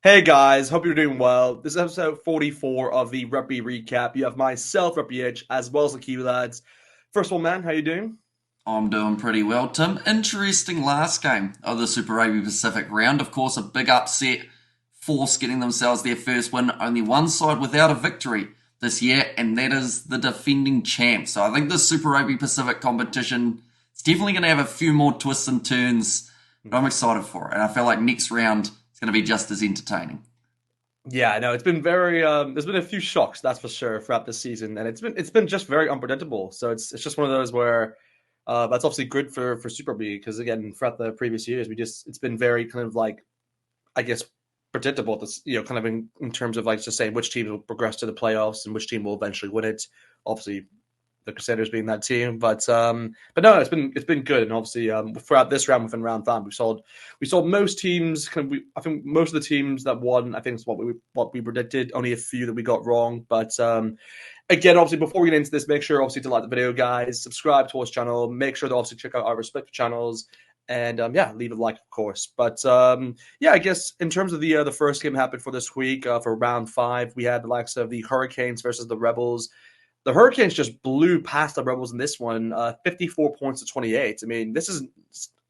Hey guys, hope you're doing well. This is episode 44 of the Rugby Recap. You have myself, Rugby Itch, as well as the Kiwi lads. First of all, man, how you doing? I'm doing pretty well, Tim. Interesting last game of the Super Rugby Pacific round. Of course, a big upset. Force getting themselves their first win. Only one side without a victory this year, and that is the defending champ. So I think the Super Rugby Pacific competition is definitely going to have a few more twists and turns, but I'm excited for it. And I feel like next round is going to be just as entertaining. Yeah, I know it's been very. There's been a few shocks, that's for sure, throughout this season, and it's been just very unpredictable. So it's just one of those where that's obviously good for Super Rugby because again, throughout the previous years, it's been very kind of like I guess predictable. This kind of in terms of like just saying which team will progress to the playoffs and which team will eventually win it. Obviously, the Crusaders being that team. But no, it's been good, and obviously throughout this round within round five, we saw most teams. I think most of the teams that won, I think is what we predicted. Only a few that we got wrong, but again, obviously, before we get into this, make sure obviously to like the video, guys, subscribe to our channel, make sure to obviously check out our respective channels, and yeah, leave a like, of course. But yeah, I guess in terms of the first game that happened for this week for round five, we had the likes of the Hurricanes versus the Rebels. The Hurricanes just blew past the Rebels in this one, 54 points to 28. I mean, this is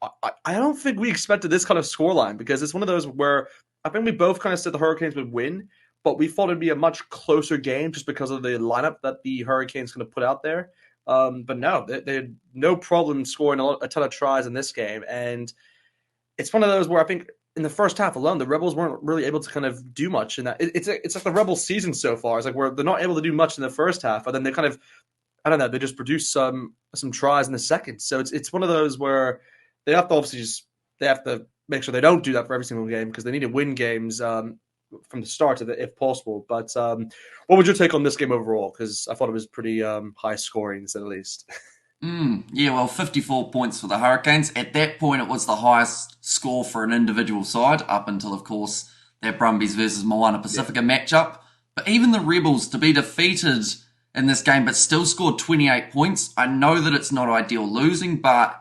I don't think we expected this kind of scoreline because it's one of those where I think we both kind of said the Hurricanes would win, but we thought it'd be a much closer game just because of the lineup that the Hurricanes going to put out there. But no, they had no problem scoring a ton of tries in this game, and it's one of those where I think in the first half alone, the Rebels weren't really able to kind of do much in that. It's like the Rebels season so far. It's like where they're not able to do much in the first half, but then they kind of I don't know, they just produce some tries in the second. So it's one of those where they have to obviously just they have to make sure they don't do that for every single game because they need to win games from the start of it if possible. But what would your take on this game overall? Because I thought it was pretty high scoring, to say the least. Yeah, well, 54 points for the Hurricanes. At that point, it was the highest score for an individual side, up until, of course, that Brumbies versus Moana Yeah. Pacifica matchup. But even the Rebels, to be defeated in this game, but still scored 28 points, I know that it's not ideal losing, but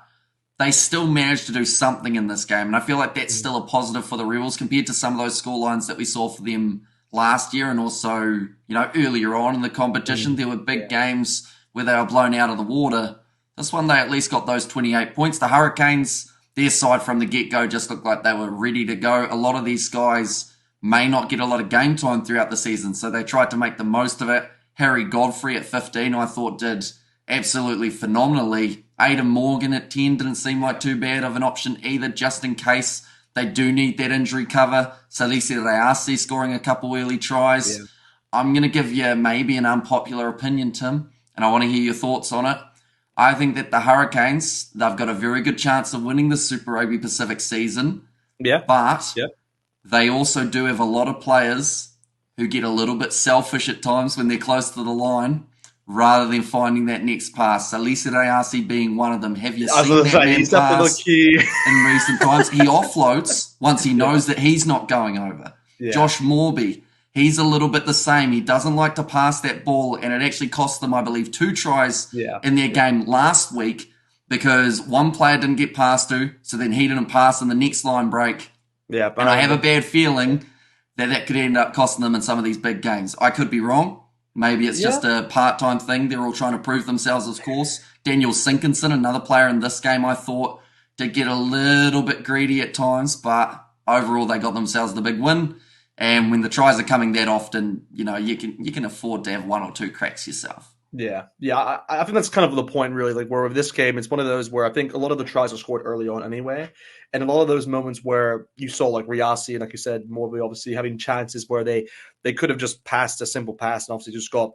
they still managed to do something in this game. And I feel like that's still a positive for the Rebels compared to some of those score lines that we saw for them last year and also, earlier on in the competition. There were big Yeah. games where they were blown out of the water. This one, they at least got those 28 points. The Hurricanes, their side from the get go just looked like they were ready to go. A lot of these guys may not get a lot of game time throughout the season, so they tried to make the most of it. Harry Godfrey at 15, I thought, did absolutely phenomenally. Aidan Morgan at 10 didn't seem like too bad of an option either, just in case they do need that injury cover. So at least they are scoring a couple early tries. Yeah. I'm going to give you maybe an unpopular opinion, Tim, and I want to hear your thoughts on it. I think that the Hurricanes, they've got a very good chance of winning the Super Rugby Pacific season, Yeah. but Yeah. they also do have a lot of players who get a little bit selfish at times when they're close to the line rather than finding that next pass. So Lisa Ayasi being one of them. Have you I was seen going to that say, man he's definitely the pass key. in recent times? He offloads once he Yeah. knows that he's not going over. Yeah. Josh Morby, he's a little bit the same. He doesn't like to pass that ball, and it actually cost them, I believe, 2 tries Yeah. in their Yeah. game last week because one player didn't get passed to, so then he didn't pass in the next line break. Yeah. And I I have remember. a bad feeling that that could end up costing them in some of these big games. I could be wrong. Maybe it's Yeah. just a part-time thing. They're all trying to prove themselves, of course. Daniel Sinkinson, another player in this game, I thought did get a little bit greedy at times, but overall they got themselves the big win. And when the tries are coming that often, you can afford to have one or two cracks yourself. Yeah, yeah. I think that's kind of the point, really. Like where with this game, it's one of those where I think a lot of the tries are scored early on anyway, and a lot of those moments where you saw like Riasi and like you said, Morby obviously having chances where they could have just passed a simple pass and obviously just got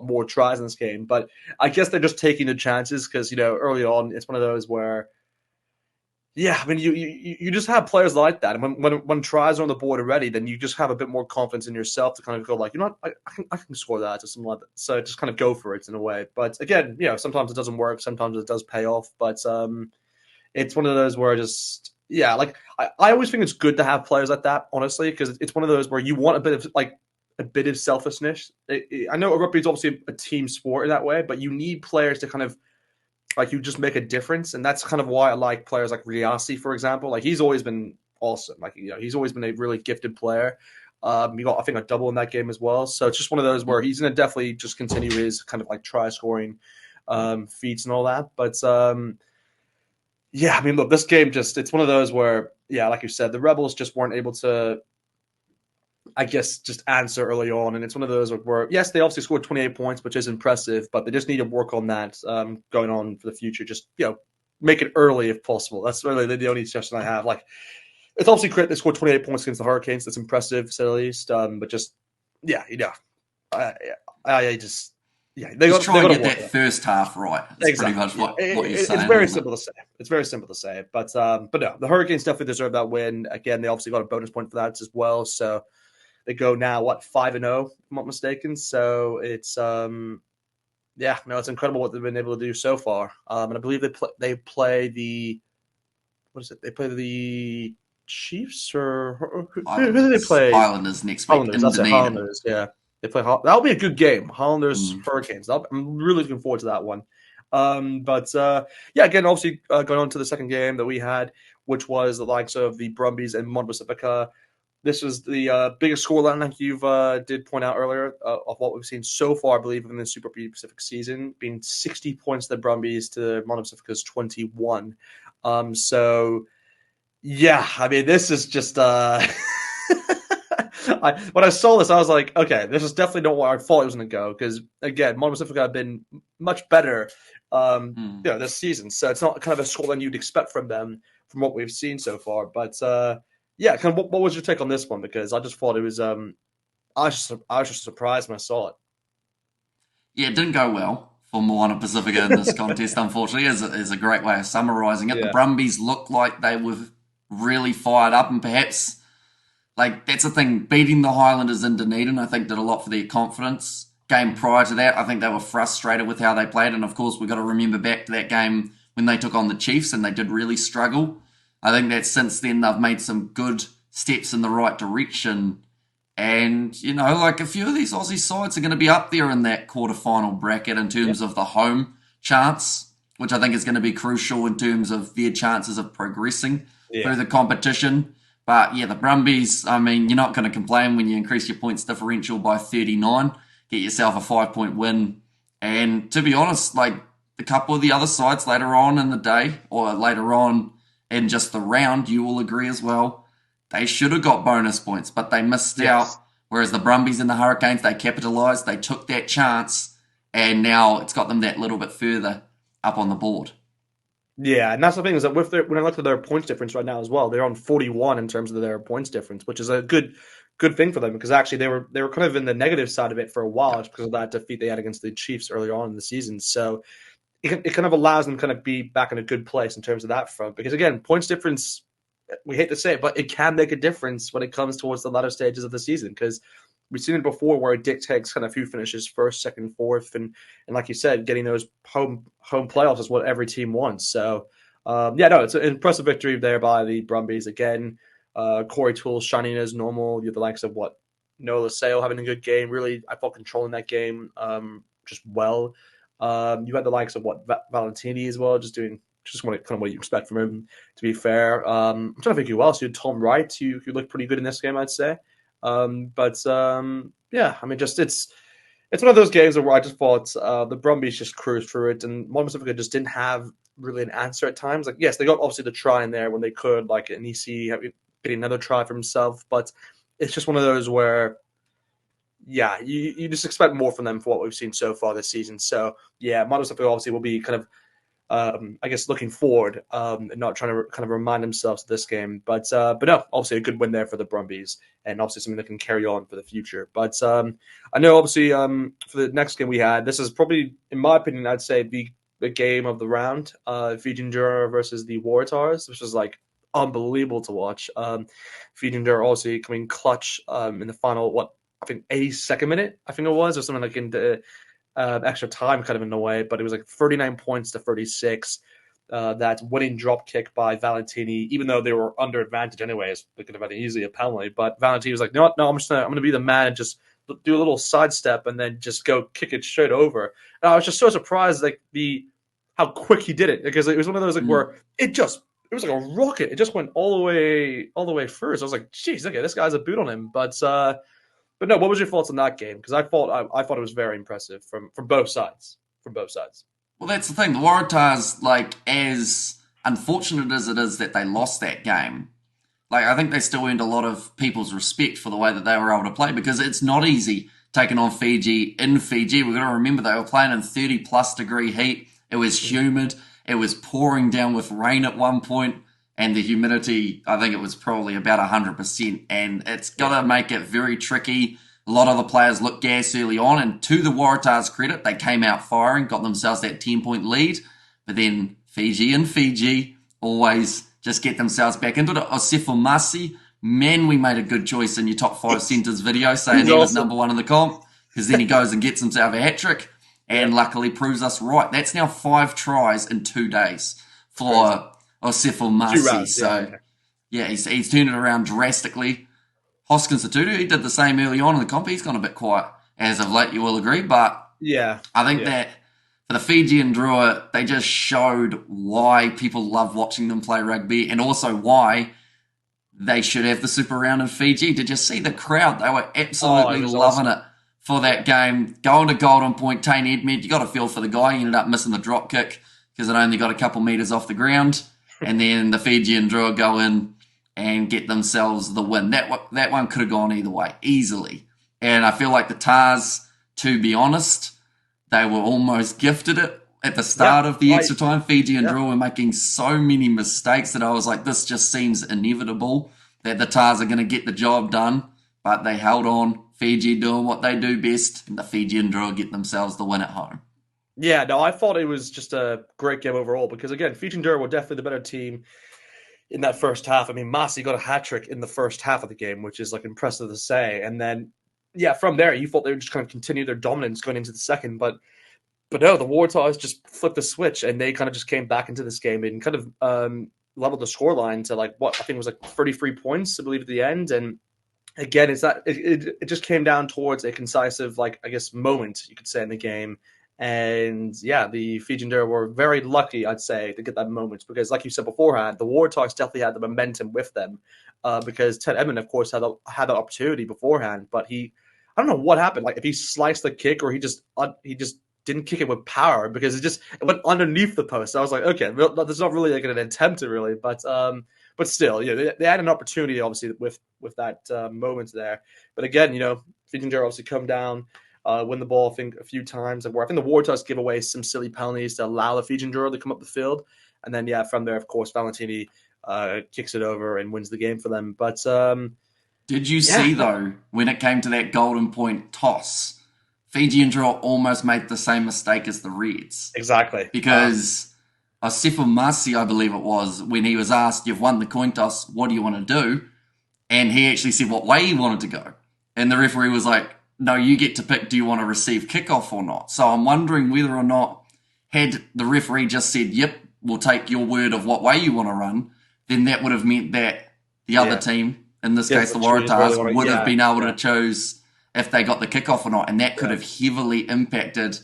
more tries in this game. But I guess they're just taking the chances because early on it's one of those where yeah, I mean, you just have players like that, and when tries are on the board already, then you just have a bit more confidence in yourself to kind of go like, I can score that or something like that. So just kind of go for it in a way. But again, sometimes it doesn't work, sometimes it does pay off. But it's one of those where I just yeah, like I always think it's good to have players like that, honestly, because it's one of those where you want a bit of selfishness. I know rugby is obviously a team sport in that way, but you need players to kind of like you just make a difference, and that's kind of why I like players like Riasi, for example. Like he's always been awesome. Like, he's always been a really gifted player. He got, I think, a double in that game as well. So it's just one of those where he's going to definitely just continue his kind of like try scoring feats and all that. But yeah, I mean, look, this game it's one of those where, yeah, like you said, the Rebels just weren't able to, I guess, just answer early on. And it's one of those where, yes, they obviously scored 28 points, which is impressive, but they just need to work on that going on for the future. Just, make it early if possible. That's really the only suggestion I have. Like, it's obviously great they scored 28 points against the Hurricanes. That's impressive, to say the least. But just, I just, they got to get that first half right. That's exactly. Pretty much what you're saying. It's very simple to say. It's very simple to say. But no, the Hurricanes definitely deserve that win. Again, they obviously got a bonus point for that as well. So they go now 5-0, if I'm not mistaken. So it's it's incredible what they've been able to do so far. And I believe they play the They play the Chiefs or who do they play? Islanders next week. Islanders. That's it. Islanders. Yeah. They play. That'll be a good game. Highlanders Hurricanes. I'm really looking forward to that one. Again, obviously going on to the second game that we had, which was the likes of the Brumbies and Moana Pacifica. This was the biggest scoreline, like you've did point out earlier, of what we've seen so far, I believe, in the Super Rugby Pacific season, being 60 points to the Brumbies to Moana Pacifica's 21. This is just when I saw this, I was like, okay, this is definitely not where I thought it was going to go. Because again, Moana Pacifica have been much better, this season. So it's not kind of a scoreline you'd expect from them, from what we've seen so far. But kind of what was your take on this one? Because I just thought it was, I was just surprised when I saw it. Yeah, it didn't go well for Moana Pacifica in this contest, unfortunately, is a great way of summarising it. Yeah. The Brumbies looked like they were really fired up, and perhaps, like, that's the thing, beating the Highlanders in Dunedin, I think, did a lot for their confidence. Game prior to that, I think they were frustrated with how they played, and of course, we've got to remember back to that game when they took on the Chiefs, and they did really struggle. I think that since then, they've made some good steps in the right direction. And, a few of these Aussie sides are going to be up there in that quarterfinal bracket in terms of the home chance, which I think is going to be crucial in terms of their chances of progressing through the competition. But, the Brumbies, I mean, you're not going to complain when you increase your points differential by 39, get yourself a 5-point win. And to be honest, like, a couple of the other sides later on in the day, or later on in just the round, you will agree as well, they should have got bonus points, but they missed out. Whereas the Brumbies and the Hurricanes, they capitalised, they took that chance, and now it's got them that little bit further up on the board. Yeah, and that's the thing, is that when I look at their points difference right now as well, they're on 41 in terms of their points difference, which is a good thing for them, because actually they were kind of in the negative side of it for a while just because of that defeat they had against the Chiefs earlier on in the season. So it kind of allows them to kind of be back in a good place in terms of that front, because again, points difference, we hate to say it, but it can make a difference when it comes towards the latter stages of the season, because we've seen it before where it dictates kind of who finishes first, second, fourth, and like you said, getting those home playoffs is what every team wants. So it's an impressive victory there by the Brumbies again. Corey Toole's shining as normal. You have the likes of Noah Laseo having a good game. Really, I thought controlling that game just well. You had the likes of Valentini as well, just what you expect from him, to be fair. I'm trying to think who else. You had Tom Wright, who looked pretty good in this game, I'd say. I mean, just it's one of those games where I just thought the Brumbies just cruised through it, and Moana Pacifica just didn't have really an answer at times. Like, yes, they got obviously the try in there when they could, like an EC getting another try for himself, but it's just one of those where, you just expect more from them for what we've seen so far this season. So, Moana Pacifica obviously will be kind of, looking forward and not trying to kind of remind themselves of this game. But no, obviously a good win there for the Brumbies, and obviously something that can carry on for the future. But I know obviously for the next game we had, this is probably, in my opinion, I'd say the game of the round, FIJIAN DURA versus the WARATAHS, which was like unbelievable to watch. FIJIAN DURA obviously coming clutch in the final, I think 82nd minute, I think it was, or something like in the extra time kind of in a way, but it was like 39 points to 36. That winning drop kick by Valentini, even though they were under advantage anyways, they could have had easily a penalty, but Valentini was like, no, I'm gonna be the man and just do a little sidestep and then just go kick it straight over. And I was just so surprised, like how quick he did it, because it was one of those where it just it was like a rocket. It just went all the way through. So I was like, geez, okay, this guy's a boot on him. But no, what was your thoughts on that game? Because I thought it was very impressive from both sides. From both sides. Well, that's the thing. The Waratahs, like, as unfortunate as it is that they lost that game, like, I think they still earned a lot of people's respect for the way that they were able to play, because it's not easy taking on Fiji in Fiji. We've got to remember they were playing in 30 plus degree heat. It was humid. It was pouring down with rain at one point, and the humidity, I think it was probably about 100%. And it's got to make it very tricky. A lot of the players looked gas early on, and to the Waratahs' credit, they came out firing, got themselves that 10-point lead. But then Fiji always just get themselves back into it. Osefo Masi, man, we made a good choice in your top 5 centres video, saying he was number 1 in the comp, because then he goes and gets himself a hat-trick, and luckily proves us right. That's now 5 tries in 2 days for Osefo Masi. So, he's turned it around drastically. Hoskins Satutu, he did the same early on in the comp. He's gone a bit quiet as of late, you will agree. But I think that for the Fijian Drua, they just showed why people love watching them play rugby, and also why they should have the Super Round in Fiji. Did you see the crowd? They were absolutely loving it for that game. Going to Golden Point, Tane Edmed, you got a feel for the guy. He ended up missing the drop kick because it only got a couple metres off the ground. And then the Fijian Drua go in and get themselves the win. That one could have gone either way, easily. And I feel like the Tars, to be honest, they were almost gifted it at the start of the extra time. Fiji and Drua were making so many mistakes that I was like, this just seems inevitable that the Tars are going to get the job done. But they held on. Fiji doing what they do best, and the Fiji and Drua get themselves the win at home. Yeah, no, I thought it was just a great game overall, because, again, Fiji and Drua were definitely the better team in that first half. I mean, Masi got a hat-trick in the first half of the game, which is, like, impressive to say. And then, from there, you thought they would just kind of continue their dominance going into the second. But no, the Waratahs just flipped the switch, and they kind of just came back into this game and kind of leveled the scoreline to, like, what I think was, like, 33 points, I believe, at the end. And, again, it just came down towards a concisive, like, I guess, moment, you could say, in the game. And the Fijian Drua were very lucky, I'd say, to get that moment, because, like you said beforehand, the Waratahs definitely had the momentum with them, because Ted Edmond, of course, had that opportunity beforehand, but I don't know what happened. Like, if he sliced the kick, or he just didn't kick it with power, because it went underneath the post. So I was like, okay, there's not really like an attempt to really, but still, they had an opportunity, obviously, with that moment there. But again, Fijian Drua obviously come down, win the ball, I think, a few times. I think the Waratahs give away some silly penalties to allow the Fijian Drua to come up the field. And then, from there, of course, Valentini kicks it over and wins the game for them. But did you see, though, when it came to that Golden Point toss, Fiji and Drua almost made the same mistake as the Reds? Exactly. Because Osefo Masi, I believe it was, when he was asked, you've won the coin toss, what do you want to do? And he actually said what way he wanted to go. And the referee was like, no, you get to pick, do you want to receive kickoff or not? So I'm wondering whether or not, had the referee just said, yep, we'll take your word of what way you want to run, then that would have meant that the other team, in this case the Waratahs, would have been able to choose if they got the kickoff or not. And that could have heavily impacted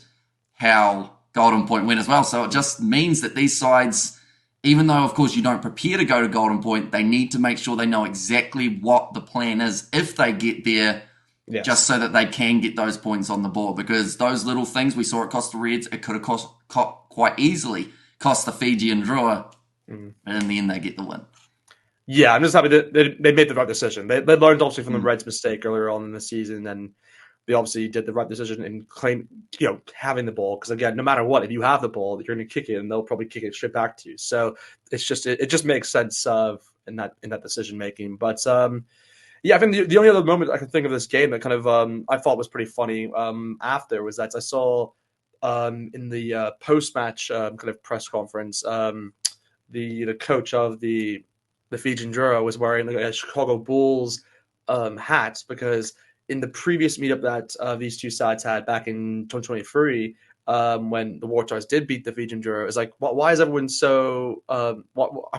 how Golden Point went as well. So it just means that these sides, even though, of course, you don't prepare to go to Golden Point, they need to make sure they know exactly what the plan is if they get there, just so that they can get those points on the board. Because those little things we saw it cost the Reds, it could have quite easily cost the Fiji and Drua, but in the end they get the win. Yeah, I'm just happy that they made the right decision. They learned, obviously, from the Reds' mistake earlier on in the season, and they obviously did the right decision in having the ball. Because, again, no matter what, if you have the ball, you're going to kick it, and they'll probably kick it straight back to you. So it's just it just makes sense in that decision making. But I think the only other moment I can think of this game that kind of I thought was pretty funny after was that I saw in the post-match kind of press conference, the coach of the Fijian Drua was wearing a Chicago Bulls hat, because in the previous meetup that these two sides had back in 2023, when the Waratahs did beat the Fijian Drua, it was like, why is everyone so? I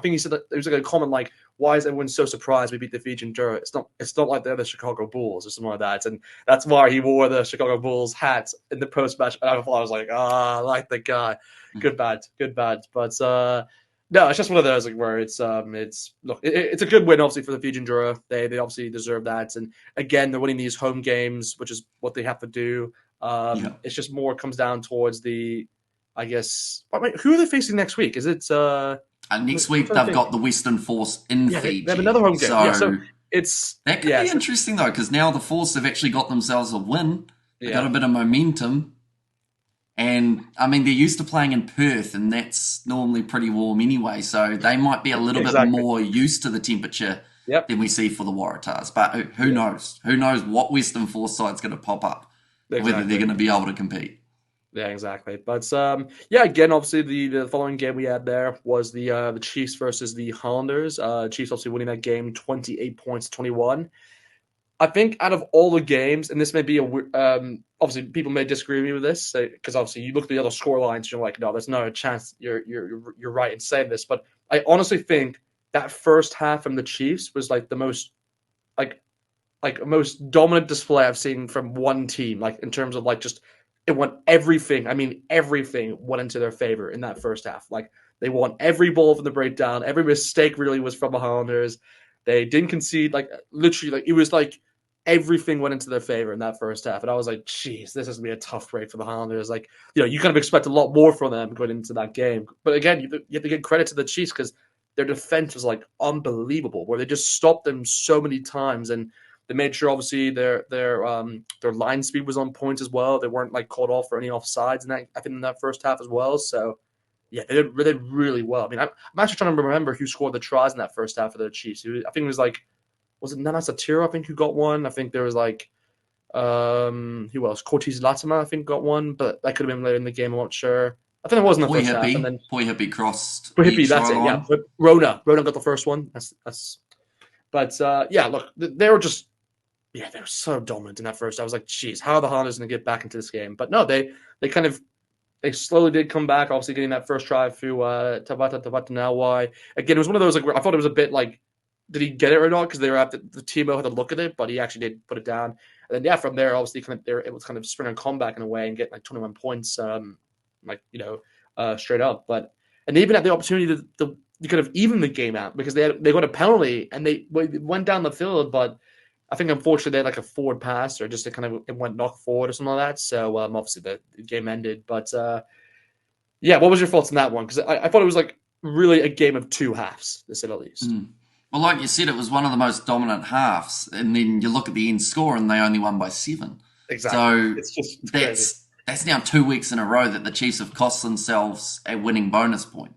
think he said that there was like a comment like, "Why is everyone so surprised we beat the Fijian Drua? It's not like they're the Chicago Bulls or something like that." And that's why he wore the Chicago Bulls hat in the post match. And I was like, I like the guy. Good bad. But No, it's just one of those like where it's look, it's a good win obviously for the FIJIAN DURA. They obviously deserve that, and again they're winning these home games, which is what they have to do. Yeah. It's just more comes down towards the, I guess. Wait, who are they facing next week? Is it Next I'm week trying to they've think. got the Western Force in Yeah, they have another Fiji, home game. Yeah, so so it's that could yeah, be so, interesting though, because now the Force have actually got themselves a win. They got yeah, a bit of momentum, and I mean they're used to playing in Perth, and that's normally pretty warm anyway. So they might be a little bit exactly. more used to the temperature Yep. than we see for the Waratahs. But who Yeah, knows? Who knows what Western Force side's going to pop up, whether they're exactly. going to be able to compete. Yeah, exactly. But yeah, again, obviously the following game we had there was the Chiefs versus the Highlanders. Chiefs obviously winning that game 28 points to 21. I think out of all the games, and this may be obviously people may disagree with me with this because obviously you look at the other score lines, you're like, no, there's no chance you're right in saying this. But I honestly think that first half from the Chiefs was like the most like most dominant display I've seen from one team, like in terms of like just it went everything. I mean, everything went into their favor in that first half. Like they won every ball from the breakdown. Every mistake really was from the Highlanders. They didn't concede. Like literally, like it was like everything went into their favor in that first half. And I was like, geez, this is gonna be a tough break for the Highlanders. Like, you kind of expect a lot more from them going into that game. But again, you have to give credit to the Chiefs because their defense was like unbelievable, where they just stopped them so many times and they made sure, obviously, their line speed was on point as well. They weren't like caught off for any offsides, and I think in that first half as well. So, yeah, they did really well. I mean, I'm actually trying to remember who scored the tries in that first half of the Chiefs. I think it was it Nana Satira? I think who got one. I think there was like who else? Cortez Latimer, I think got one, but that could have been later in the game. I'm not sure. I think it was in the first half, and then Poi Hippie crossed the Hippie, try that's it. Yeah, line. but Rona got the first one. That's. But yeah, look, they were just they were so dominant in that first. I was like, geez, how are the Highlanders going to get back into this game? But no, they kind of they slowly did come back. Obviously, getting that first try through Tabata Nawai. Again, it was one of those like where I thought it was a bit like, did he get it or not? Because they were at the TMO had to look at it, but he actually did put it down. And then yeah, from there, obviously, kind of they were able to kind of spring a comeback in a way and get like 21 points, straight up. But and they even had the opportunity to you could have evened the game out because they got a penalty and they went down the field, but I think unfortunately they had like a forward pass or just it went knock forward or something like that. So obviously the game ended. But yeah, what was your thoughts on that one? Because I thought it was like really a game of two halves, to say the least. Mm. Well, like you said, it was one of the most dominant halves, and then you look at the end score, and they only won by 7. Exactly. So It's crazy. that's now 2 weeks in a row that the Chiefs have cost themselves a winning bonus point.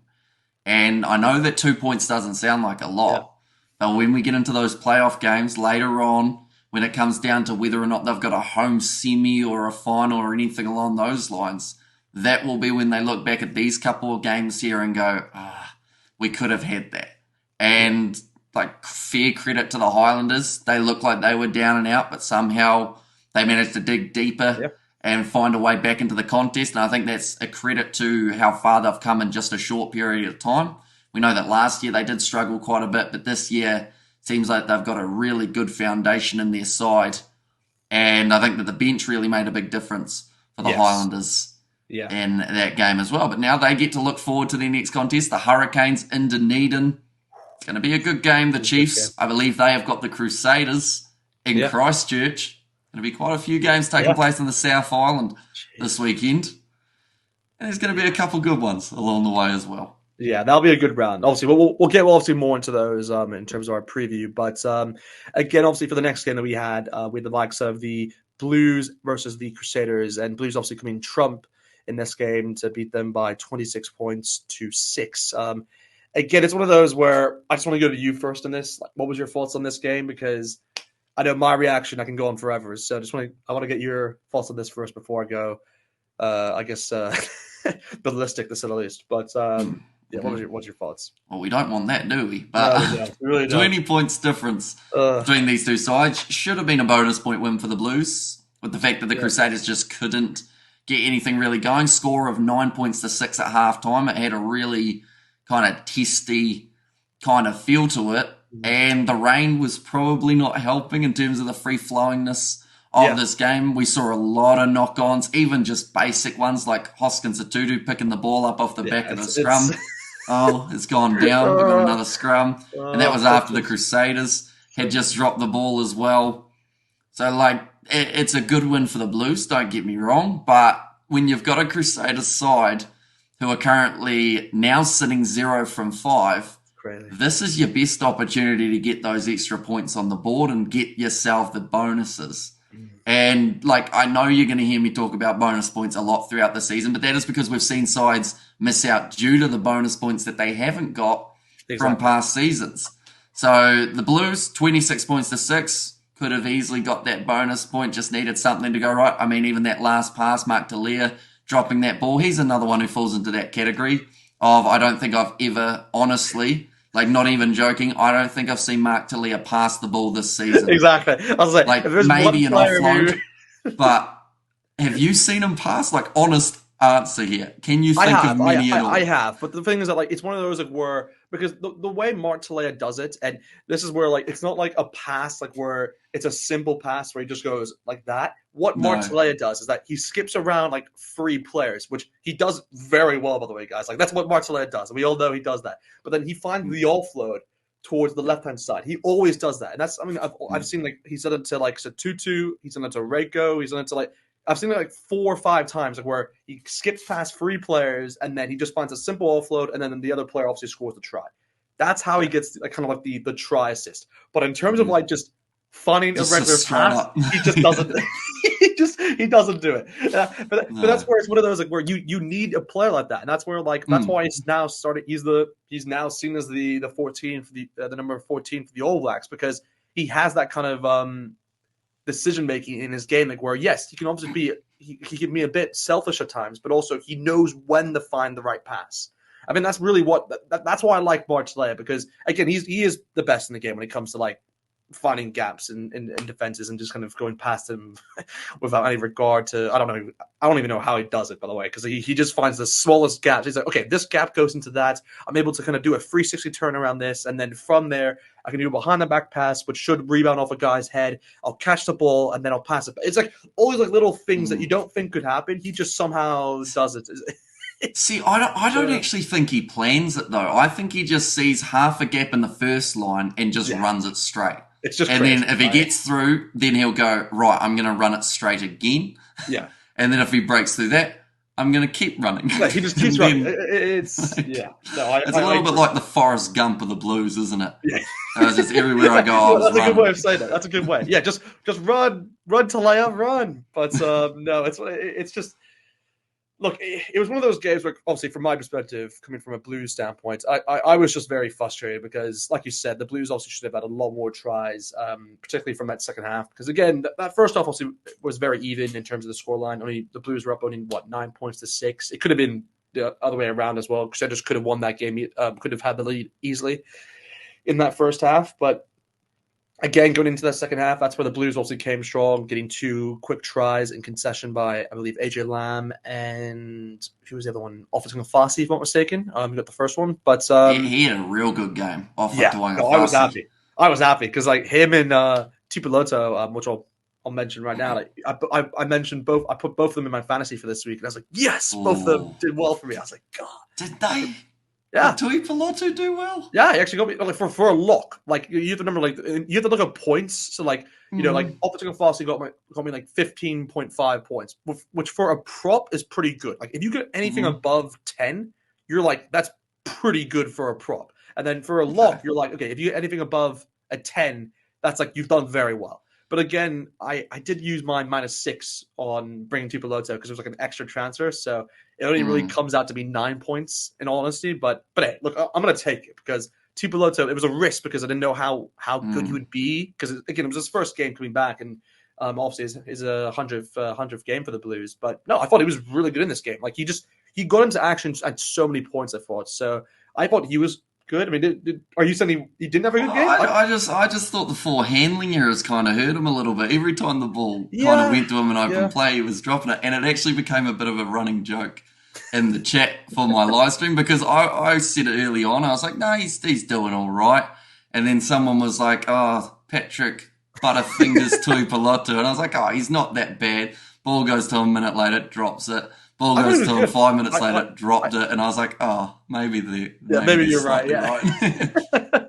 And I know that 2 points doesn't sound like a Yeah. lot, but when we get into those playoff games later on, when it comes down to whether or not they've got a home semi or a final or anything along those lines, that will be when they look back at these couple of games here and go, we could have had that. Yeah. And like fair credit to the Highlanders, they look like they were down and out, but somehow they managed to dig deeper Yeah. and find a way back into the contest. And I think that's a credit to how far they've come in just a short period of time. We know that last year they did struggle quite a bit, but this year seems like they've got a really good foundation in their side. And I think that the bench really made a big difference for the Yes. Highlanders Yeah. in that game as well. But now they get to look forward to their next contest, the Hurricanes in Dunedin. It's going to be a good game. The Chiefs, I believe they have got the Crusaders in Yeah. Christchurch. Going to be quite a few games taking Yeah. place in the South Island this weekend. And there's going to be a couple good ones along the way as well. Yeah, that'll be a good round. Obviously, we'll get obviously more into those in terms of our preview. But again, obviously for the next game that we had the likes of the Blues versus the Crusaders, and Blues obviously coming trump in this game to beat them by 26 points to 6. Again, it's one of those where I just want to go to you first on this. Like, what was your thoughts on this game? Because I know my reaction, I can go on forever. So I want to get your thoughts on this first before I go. I guess ballistic to say the least. But yeah, what's your thoughts? Well, we don't want that, do we? But No, we don't. We really don't. 20 points difference Uh, between these two sides should have been a bonus point win for the Blues, with the fact that the Crusaders just couldn't get anything really going. Score of 9 points to 6 at halftime. It had a really kind of testy kind of feel to it. And the rain was probably not helping in terms of the free flowingness of this game. We saw a lot of knock-ons, even just basic ones like Hoskins Atutu picking the ball up off the back of the scrum. Oh, it's gone down. We've got another scrum. And that was after the Punches. Crusaders had just dropped the ball as well. So, like, it's a good win for the Blues, don't get me wrong. But when you've got a Crusaders side who are currently now sitting 0 from 5, Crazy. this is your best opportunity to get those extra points on the board and get yourself the bonuses. And, like, I know you're going to hear me talk about bonus points a lot throughout the season, but that is because we've seen sides miss out due to the bonus points that they haven't got from past seasons. So the Blues, 26 points to 6, could have easily got that bonus point, just needed something to go right. I mean, even that last pass, Mark Talia dropping that ball, he's another one who falls into that category of I don't think I've ever, honestly, like not even joking, I don't think I've seen Mark Talia pass the ball this season. Exactly. I was like maybe an offload, but have you seen him pass? Like, honest answer here. Can you think of many at all? I have, but the thing is that like it's one of those like where because the way Mark Talia does it, and this is where like it's not like a pass like where it's a simple pass where he just goes like that. What Mark Talia does is that he skips around like 3 players, which he does very well, by the way, guys. Like that's what Mark Talia does, and we all know he does that. But then he finds the offload towards the left hand side. He always does that, and that's I mean I've seen like he's done it to like Satutu, he's done it to Reiko, he's done it to like. I've seen it like 4 or 5 times, like where he skips past 3 players and then he just finds a simple offload, and then the other player obviously scores the try. That's how he gets like, kind of like the try assist. But in terms of like just finding a regular pass, he just doesn't. he doesn't do it. But that's where it's one of those like where you need a player like that, and that's where like that's why he's now started. He's now seen as the 14 for the number 14 for the All Blacks because he has that kind of decision making in his game, like where yes, he can obviously be he can be a bit selfish at times, but also he knows when to find the right pass. I mean, that's really what that's why I like Mark Talia because again, he is the best in the game when it comes to like finding gaps in defenses and just kind of going past them without any regard to I don't even know how he does it, by the way, because he just finds the smallest gaps. He's like, okay, this gap goes into that. I'm able to kind of do a 360 turn around this, and then from there I can do a behind the back pass, which should rebound off a guy's head. I'll catch the ball and then I'll pass it. It's like all these like little things that you don't think could happen. He just somehow does it. See, I don't actually think he plans it though. I think he just sees half a gap in the first line and just runs it straight. It's just and crazy, then if he gets through, then he'll go, right, I'm going to run it straight again. Yeah. And then if he breaks through that, I'm going to keep running. Yeah, he just keeps running. It's a little bit like the Forrest Gump of the Blues, isn't it? Yeah. It's just everywhere I go, that's a good way of saying that. That's a good way. Yeah, just run, Talia, run. But no, it's just look. It was one of those games where, obviously, from my perspective, coming from a Blues standpoint, I was just very frustrated because, like you said, the Blues obviously should have had a lot more tries, particularly from that second half. Because again, that first half obviously was very even in terms of the scoreline. Only the Blues were up only 9 points to 6. It could have been the other way around as well. Crusaders could have won that game, could have had the lead easily in that first half, but again, going into that second half, that's where the Blues also came strong, getting 2 quick tries in concession by, I believe, AJ Lamb and who was the other one? Offatunga Fassi, if I'm not mistaken. He got the first one, but he had a real good game. I was happy. I was happy because like him and Tuipulotu, which I'll mention right now. Like I mentioned both. I put both of them in my fantasy for this week, and I was like, yes, both of them did well for me. I was like, God, did they? Yeah, did Tuipulotu do well? Yeah, he actually got me like for a lock. Like you have to remember, like you have to look at points. So like you know, like Offatunga Fassi got me like 15.5 points, which for a prop is pretty good. Like if you get anything above 10, you're like that's pretty good for a prop. And then for a lock, you're like, okay, if you get anything above a 10, that's like you've done very well. But again, I did use my -6 on bringing Tuipulotu because it was like an extra transfer. So it only really comes out to be 9 points in all honesty. But hey, look, I'm going to take it because Tuipulotu, it was a risk because I didn't know how good he would be. Because again, it was his first game coming back. And obviously it's a 100th game for the Blues. But no, I thought he was really good in this game. Like he got into action at so many points, I thought. So I thought he was good. I mean, are you saying he didn't have a good game? I just thought the 4 handling errors kind of hurt him a little bit. Every time the ball kind of went to him in open play, he was dropping it. And it actually became a bit of a running joke in the chat for my live stream because I said it early on. I was like, no, he's doing all right. And then someone was like, oh, Patrick Butterfingers Tuipulotu. And I was like, oh, he's not that bad. Ball goes to him a minute later, drops it. Ball I thought he goes was to him good. 5 minutes later, dropped it, and I was like, oh, maybe Maybe they're you're right. slightly Yeah.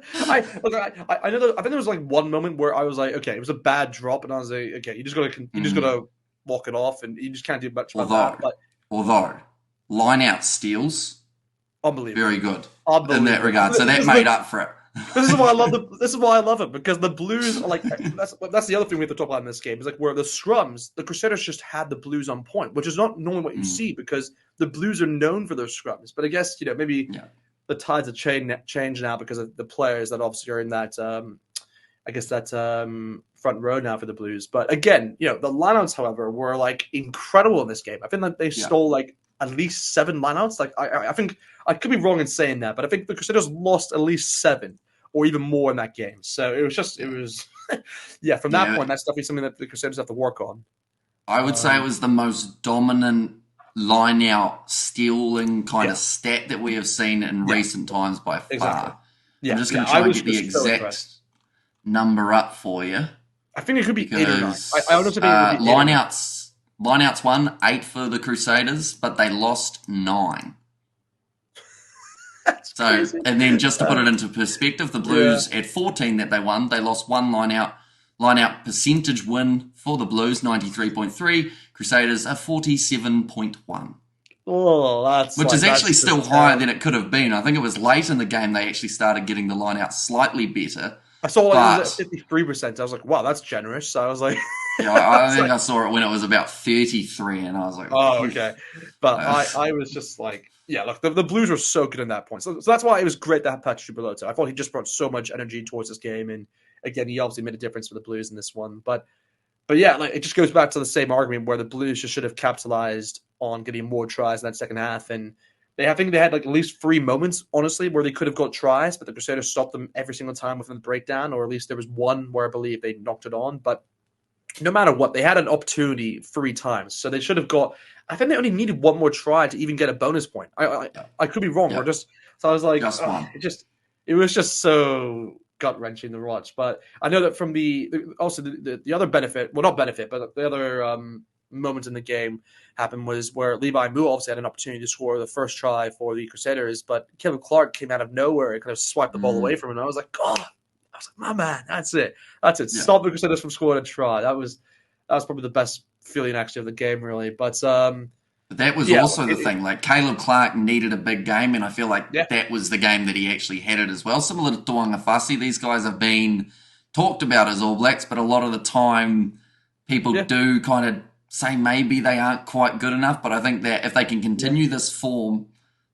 right. I know I think there was like one moment where I was like, okay, it was a bad drop, and I was like, okay, you just gotta walk it off, and you just can't do much about that. But Although line out steals, unbelievable, very good in that unbelievable. regard. So that made up for it. This is why I love This is why I love it, because the Blues are like that's the other thing we have to talk about in this game is like where the scrums, the Crusaders just had the Blues on point, which is not normally what you see because the Blues are known for their scrums. But I guess maybe the tides have changed now because of the players that obviously are in that front row now for the Blues. But again, the lineouts, however, were like incredible in this game. I think that they stole like at least 7 lineouts. Like I think I could be wrong in saying that, but I think the Crusaders lost at least 7 or even more in that game. So it was from that point, that's definitely something that the Crusaders have to work on. I would say it was the most dominant line out stealing kind of stat that we have seen in recent times by far. Exactly. Yeah, I'm just going to try and get the exact number up for you. I think it could be 8 or 9. I honestly think it would be lineouts won 8 for the Crusaders, but they lost 9. That's crazy. And then just to put it into perspective, the Blues at 14 that they won, they lost 1 lineout. Lineout percentage win for the Blues, 93.3. Crusaders are 47.1. Oh, which is actually still higher than it could have been. I think it was late in the game they actually started getting the lineout slightly better. I saw it was at 53%. I was like, wow, that's generous. So I was like... I think I saw it when it was about 33, and I was like... Oh, okay. But I was just like... Yeah, look, the Blues were so good in that point. So that's why it was great to have Patrick Tuipulotu. I thought he just brought so much energy towards this game, and again, he obviously made a difference for the Blues in this one. But yeah, like it just goes back to the same argument where the Blues just should have capitalized on getting more tries in that second half. And I think they had like at least 3 moments, honestly, where they could have got tries, but the Crusaders stopped them every single time within the breakdown, or at least there was one where I believe they knocked it on. But no matter what, they had an opportunity 3 times. So they should have got... I think they only needed 1 more try to even get a bonus point. I could be wrong. Or so I was like, it was just so gut-wrenching to watch. But I know that from the other benefit, well, not benefit, but the other moment in the game happened was where Levi Mu obviously had an opportunity to score the first try for the Crusaders, but Caleb Clark came out of nowhere and kind of swiped the ball away from him. And I was like, my man, that's it. Yeah. Stop the Crusaders from scoring a try. That was probably the best feeling actually of the game, really. But that was also the thing. Like Caleb Clark needed a big game, and I feel like that was the game that he actually had it as well. Similar to Tuanga Fasi, these guys have been talked about as All Blacks, but a lot of the time people do kind of say maybe they aren't quite good enough. But I think that if they can continue this form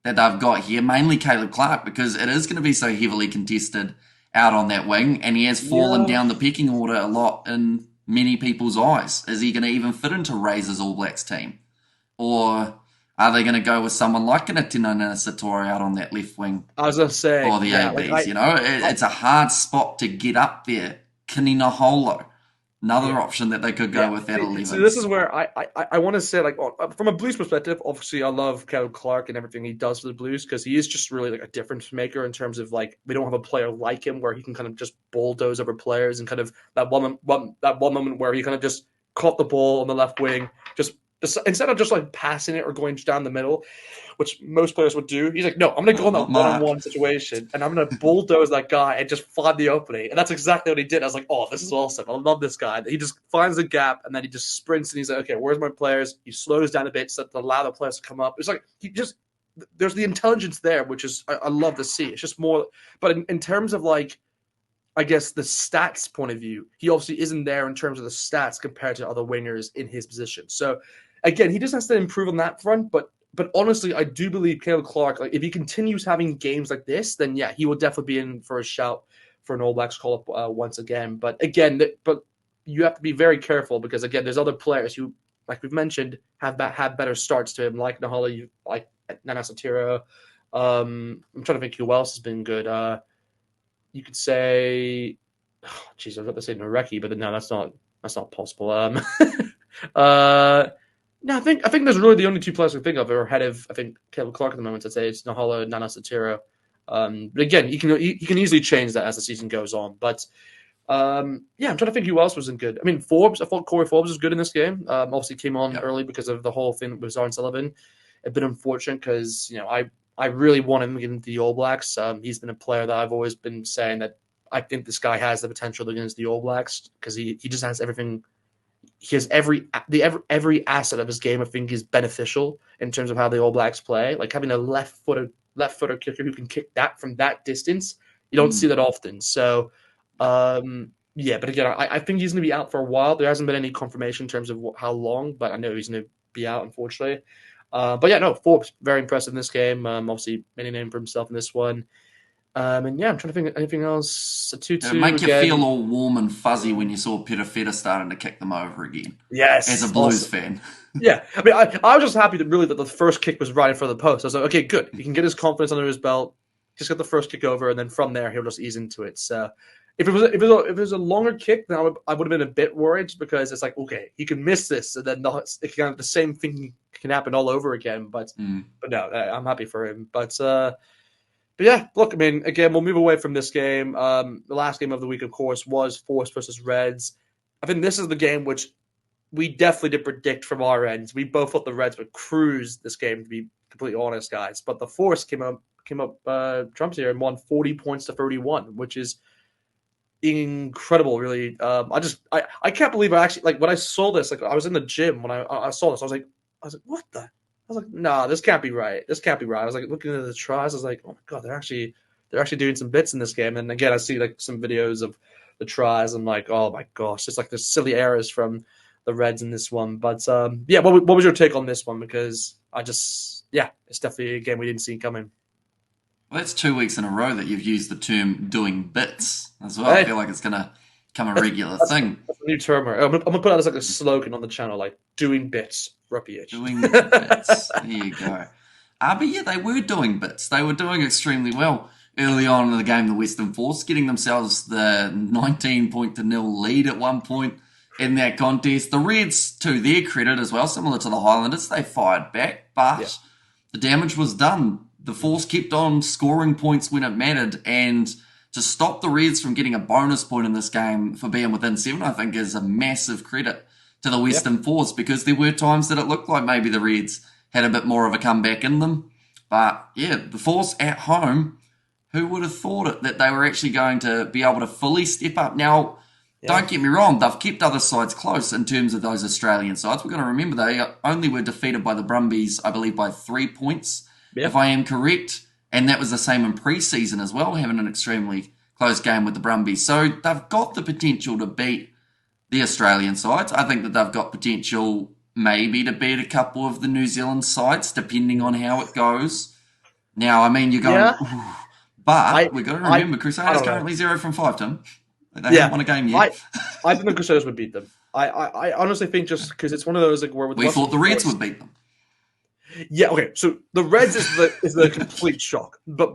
that they've got here, mainly Caleb Clark, because it is going to be so heavily contested out on that wing, and he has fallen down the pecking order a lot in many people's eyes. Is he going to even fit into Razor's All Blacks team? Or are they going to go with someone like an Tino Satori out on that left wing? I was going to say... Or the ABs, it's a hard spot to get up there. Kinina Holo. Another option that they could go with at 11. So this is where I want to say, like, from a Blues perspective, obviously I love Caleb Clark and everything he does for the Blues because he is just really like a difference maker in terms of like we don't have a player like him where he can kind of just bulldoze over players and kind of that one moment where he kind of just caught the ball on the left wing, just instead of just like passing it or going down the middle, which most players would do, he's like, no, I'm going to go in that one-on-one situation and I'm going to bulldoze that guy and just find the opening. And that's exactly what he did. I was like, oh, this is awesome. I love this guy. He just finds the gap and then he just sprints and he's like, okay, where's my players? He slows down a bit so to allow the players to come up. It's like there's the intelligence there, which is I love to see. It's just more, but in terms of like, I guess the stats point of view, he obviously isn't there in terms of the stats compared to other wingers in his position. So again, he just has to improve on that front, but honestly, I do believe Caleb Clark, like if he continues having games like this, then yeah, he will definitely be in for a shout for an All Blacks call-up once again. But again, you have to be very careful because again, there's other players who, like we've mentioned, have had better starts to him, like Nahala, like Nana Satira. I'm trying to think who else has been good. You could say, I was about to say Nareki, but no, that's not possible. No, I think there's really the only 2 players I can think of who are ahead of I think Caleb Clark at the moment. I'd say it's Nahala and Nana Satira. But again, he can easily change that as the season goes on. But Yeah, I'm trying to think who else wasn't good. I mean, Forbes. I thought Corey Forbes was good in this game. Obviously came on Yep. early because of the whole thing with Zarn Sullivan. It's been unfortunate because I really want him to get into the All Blacks. He's been a player that I've always been saying that I think this guy has the potential to get into the All Blacks because he just has everything. He has every asset of his game. I think is beneficial in terms of how the All Blacks play. Like having a left footer kicker who can kick that from that distance. You don't see that often. So, yeah. But again, I think he's going to be out for a while. There hasn't been any confirmation in terms of how long, but I know he's going to be out, unfortunately. But yeah, no, Forbes very impressive in this game. Obviously made a name for himself in this one. And yeah, I'm trying to think of anything else. A Did it 2-2 make you again. feel all warm and fuzzy when you saw Peter Feta starting to kick them over again? Yes, As a Blues awesome. fan. Yeah, I mean, I was just happy that really that the first kick was right in front of the post. I was like, okay, good. He can get his confidence under his belt. Just get the first kick over, and then from there he'll just ease into it. So if it was a longer kick, then I would have been a bit worried because it's like, okay, he can miss this, and then the same thing can happen all over again. But no, I'm happy for him. But yeah, look, I mean, again, we'll move away from this game. The last game of the week, of course, was Force versus Reds. I think this is the game which we definitely did predict from our ends. We both thought the Reds would cruise this game, to be completely honest, guys. But the Force came up trumps here and won 40 points to 31, which is incredible, really. I can't believe I actually when I saw this. Like I was in the gym when I saw this. I was like, what the? I was like, nah, this can't be right. This can't be right. I was like looking at the tries. I was like, oh my god, they're actually doing some bits in this game. And again, I see like some videos of the tries. I'm like, oh my gosh, it's like there's silly errors from the Reds in this one. But yeah, what was your take on this one? Because it's definitely a game we didn't see coming. Well, that's 2 weeks in a row that you've used the term doing bits as well. Hey, I feel like it's going to become a regular thing. that's a new term. I'm gonna put out as like a slogan on the channel, like doing bits, Rugby H. Doing bits. There you go. But yeah, they were doing bits. They were doing extremely well early on in the game, the Western Force, getting themselves the 19-0 lead at one point in that contest. The Reds, to their credit as well, similar to the Highlanders, they fired back, but the damage was done. The Force kept on scoring points when it mattered, and to stop the Reds from getting a bonus point in this game for being within 7, I think is a massive credit to the Western Force, because there were times that it looked like maybe the Reds had a bit more of a comeback in them. But yeah, the Force at home, who would have thought it, that they were actually going to be able to fully step up? Now, don't get me wrong, they've kept other sides close in terms of those Australian sides. We're going to remember they only were defeated by the Brumbies, I believe, by 3 points, if I am correct. And that was the same in pre-season as well, having an extremely close game with the Brumbies. So they've got the potential to beat the Australian sides. I think that they've got potential maybe to beat a couple of the New Zealand sides, depending on how it goes. Now, I mean, you're going, but we've got to remember, Crusaders currently 0 from 5, Tim. They haven't won a game yet. I think the Crusaders would beat them. I honestly think just because it's one of those where we thought the Reds would beat them. Yeah, okay. So the Reds is the complete shock, but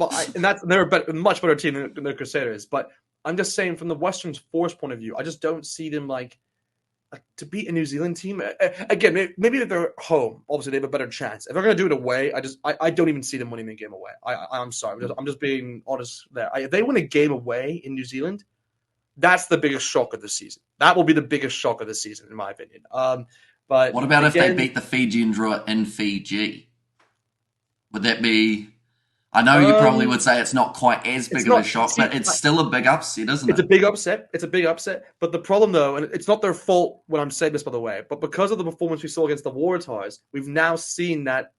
they're a much better team than the Crusaders. But I'm just saying, from the Western Force point of view, I just don't see them like to beat a New Zealand team. Again, maybe if they're home, obviously they have a better chance. If they're going to do it away, I don't even see them winning the game away. I'm sorry, I'm just being honest there. If they win a game away in New Zealand, that's the biggest shock of the season. That will be the biggest shock of the season, in my opinion. But what about if they beat the Fijian DURA in Fiji? Would that be... I know you probably would say it's not quite as big of a shock, but it's still a big upset, isn't it? It's a big upset. It's a big upset. But the problem, though, and it's not their fault when I'm saying this, by the way, but because of the performance we saw against the WARATAHs, we've now seen that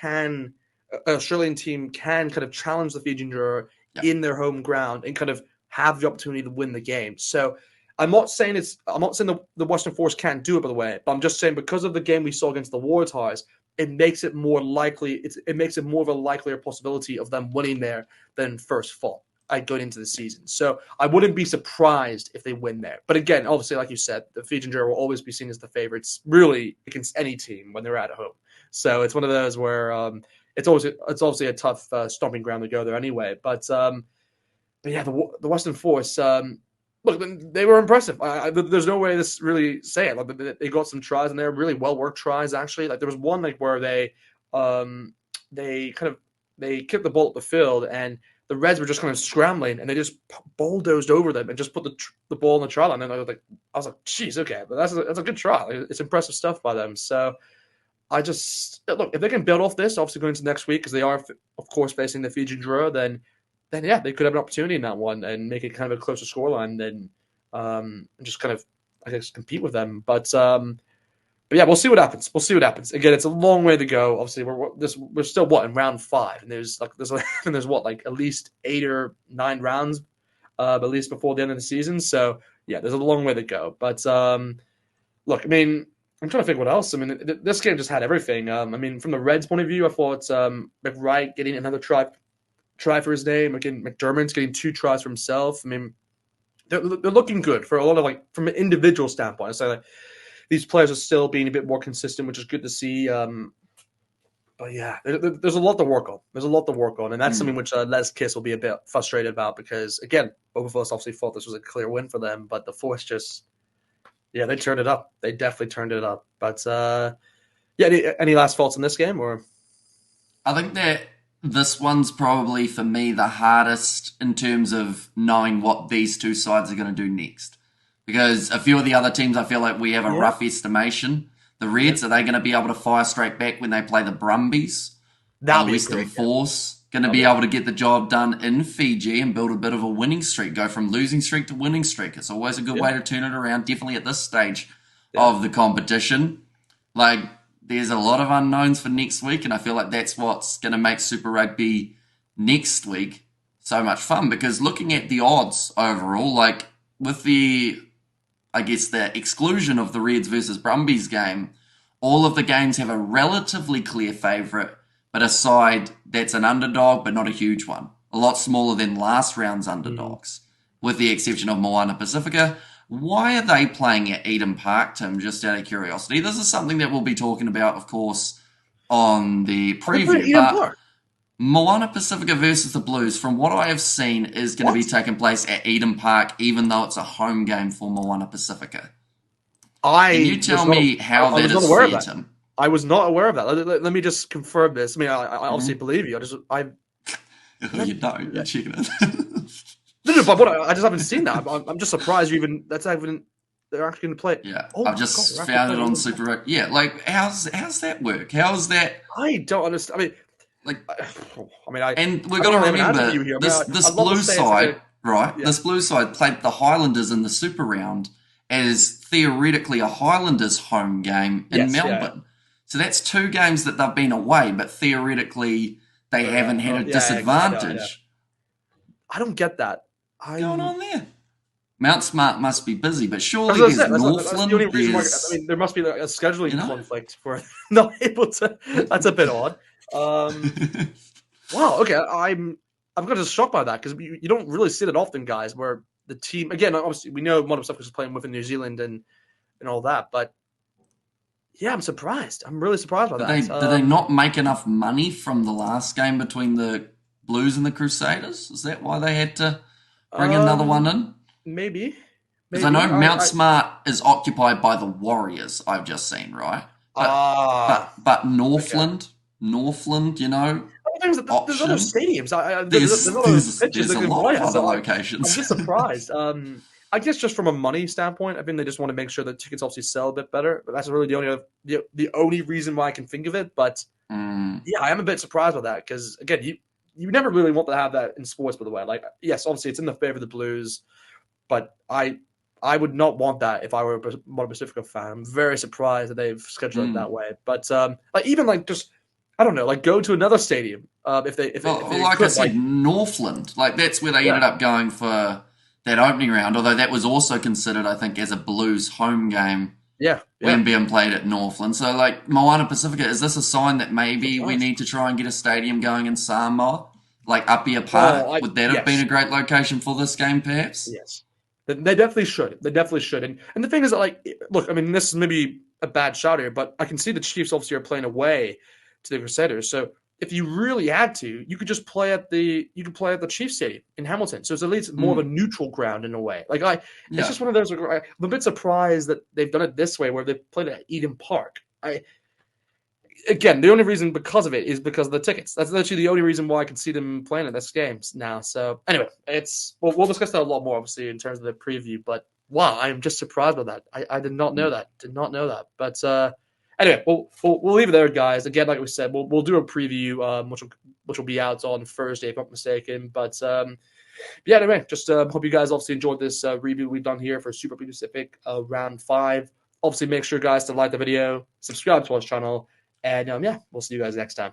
an Australian team can kind of challenge the Fijian DURA in their home ground and kind of have the opportunity to win the game. So I'm not saying the Western Force can't do it, by the way, but I'm just saying because of the game we saw against the WARATAHs, it makes it more likely. It makes it more of a likelier possibility of them winning there than first fall going into the season. So I wouldn't be surprised if they win there. But again, obviously, like you said, the Fijian DURA will always be seen as the favorites, really, against any team when they're at home. So it's one of those where it's obviously a tough stomping ground to go there anyway. But yeah, the Western Force. Look, they were impressive. There's no way to really say it. Like, they got some tries, and they're really well worked tries. Actually, like there was one where they kicked the ball up the field, and the Reds were just kind of scrambling, and they just bulldozed over them and just put the ball in the try line. And I was like, geez, okay, but that's a good try. It's impressive stuff by them. So I just look, if they can build off this, obviously going into next week, because they are, of course, facing the Fijian DURA, then yeah, they could have an opportunity in that one and make it kind of a closer scoreline than just kind of, I guess, compete with them. But yeah, we'll see what happens. We'll see what happens. Again, it's a long way to go. Obviously, we're still in round 5, and there's at least 8 or 9 rounds, at least before the end of the season. So yeah, there's a long way to go. But look, I mean, I'm trying to think what else. I mean, this game just had everything. I mean, from the Reds' point of view, I thought McWright getting another try for his name. Again, McDermott's getting 2 tries for himself. I mean, they're looking good for a lot of, from an individual standpoint. So these players are still being a bit more consistent, which is good to see. But yeah, there's a lot to work on. And that's something which Les Kiss will be a bit frustrated about because, again, both of us obviously thought this was a clear win for them, but the Force just, yeah, they turned it up. They definitely turned it up. But yeah, any last thoughts on this game? Or I think that this one's probably, for me, the hardest in terms of knowing what these two sides are going to do next. Because a few of the other teams, I feel like we have a rough estimation. The Reds, are they going to be able to fire straight back when they play the Brumbies? The Western Force going to be able to get the job done in Fiji and build a bit of a winning streak, go from losing streak to winning streak. It's always a good way to turn it around, definitely at this stage of the competition. Like, there's a lot of unknowns for next week, and I feel like that's what's going to make Super Rugby next week so much fun. Because looking at the odds overall, like with the, I guess, the exclusion of the Reds versus Brumbies game, all of the games have a relatively clear favourite, but a side that's an underdog, but not a huge one. A lot smaller than last round's underdogs, with the exception of Moana Pacifica. Why are they playing at Eden Park, Tim, just out of curiosity? This is something that we'll be talking about, of course, on the preview. But Moana Pacifica versus the Blues, from what I have seen, is going to be taking place at Eden Park, even though it's a home game for Moana Pacifica. Can you tell me how that is fair, Tim? I was not aware of that. Let me just confirm this. I mean, I obviously believe you. You don't. You're checking it. No, but I just haven't seen that. I'm just surprised they're actually going to play it. Yeah, I've just found it on Super Rugby. Yeah, like how's that work? How's that? I don't understand. And we've got to remember this blue side, right? Yeah. This blue side played the Highlanders in the Super Round as theoretically a Highlanders home game in Melbourne. Yeah. So that's 2 games that they've been away, but theoretically they haven't had a disadvantage. I don't get that. What's going on there? Mount Smart must be busy, but surely there's Northland. There must be a scheduling conflict for not able to. That's a bit odd. Wow. Okay. I'm kind of shocked by that because you don't really see it often, guys. Where the team, again, obviously we know Moana Pacifica is playing within New Zealand and all that, but yeah, I'm surprised. I'm really surprised by that. Did they not make enough money from the last game between the Blues and the Crusaders? Is that why they had to bring another one in? Maybe. Because I know Mount Smart is occupied by the Warriors, I've just seen, right? But Northland, you know, there's other stadiums. There's a lot of other locations. I'm just surprised. I guess just from a money standpoint, I think they just want to make sure that tickets obviously sell a bit better. But that's really the only reason why I can think of it. But yeah, I am a bit surprised by that because, again, you never really want to have that in sports, by the way. Like, yes, obviously it's in the favor of the Blues, but I would not want that if I were a Moana Pacifica fan. I'm very surprised that they've scheduled it that way. But I don't know, go to another stadium if they I said, Northland. That's where they ended up going for that opening round, although that was also considered, I think, as a Blues home game. Yeah. When being played at Northland. So, Moana Pacifica, is this a sign that maybe we need to try and get a stadium going in Samoa? Like Apia Park? Would that have been a great location for this game, perhaps? Yes. They definitely should. They definitely should. And the thing is that, look, I mean, this is maybe a bad shout here, but I can see the Chiefs obviously are playing away to the Crusaders. So if you really had to, you could just play at the Chiefs Stadium in Hamilton. So it's at least more of a neutral ground in a way. It's just one of those. I'm a bit surprised that they've done it this way, where they've played at Eden Park. again, the only reason because of it is because of the tickets. That's literally the only reason why I can see them playing at this games now. So anyway, we'll discuss that a lot more, obviously, in terms of the preview. But wow, I'm just surprised by that. I did not know that. Did not know that. But anyway, we'll leave it there, guys. Again, like we said, we'll do a preview, which will be out on Thursday, if I'm not mistaken. But yeah, anyway, just hope you guys obviously enjoyed this review we've done here for Super Rugby Pacific Round 5. Obviously, make sure, guys, to like the video, subscribe to our channel, and yeah, we'll see you guys next time.